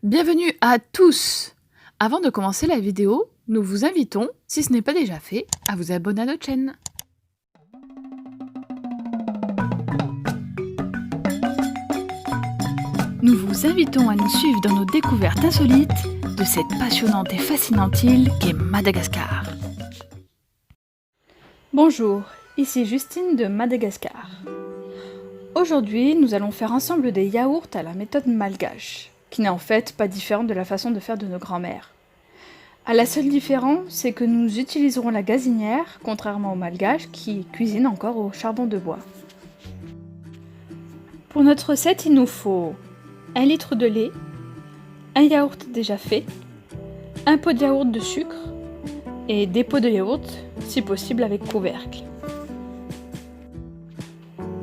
Bienvenue à tous! Avant de commencer la vidéo, nous vous invitons, si ce n'est pas déjà fait, à vous abonner à notre chaîne. Nous vous invitons à nous suivre dans nos découvertes insolites de cette passionnante et fascinante île qu'est Madagascar. Bonjour, ici Justine de Madagascar. Aujourd'hui, nous allons faire ensemble des yaourts à la méthode malgache, qui n'est en fait pas différente de la façon de faire de nos grands-mères. La seule différence, c'est que nous utiliserons la gazinière, contrairement aux malgaches qui cuisinent encore au charbon de bois. Pour notre recette, il nous faut 1 litre de lait, un yaourt déjà fait, un pot de yaourt de sucre et des pots de yaourt, si possible avec couvercle.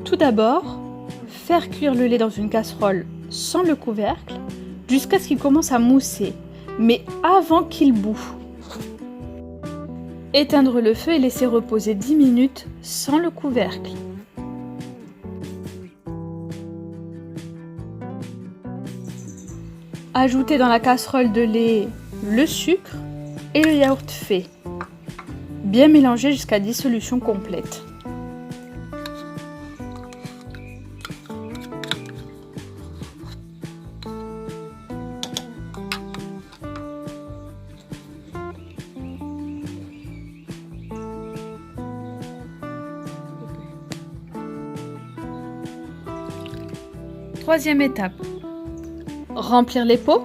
Tout d'abord, faire cuire le lait dans une casserole sans le couvercle jusqu'à ce qu'il commence à mousser, mais avant qu'il bout. Éteindre le feu et laisser reposer 10 minutes sans le couvercle. Ajouter dans la casserole de lait le sucre et le yaourt fait. Bien mélanger jusqu'à dissolution complète. Troisième étape, remplir les pots.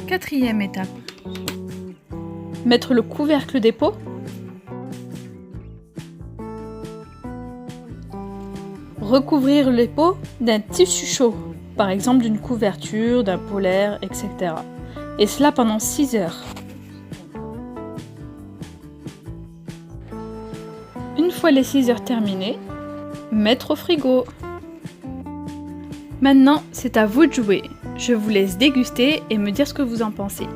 Quatrième étape, mettre le couvercle des pots. Recouvrir les pots d'un tissu chaud, par exemple d'une couverture, d'un polaire, etc. Et cela pendant 6 heures. Une fois les 6 heures terminées, mettre au frigo. Maintenant, c'est à vous de jouer. Je vous laisse déguster et me dire ce que vous en pensez.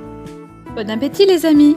Bon appétit les amis!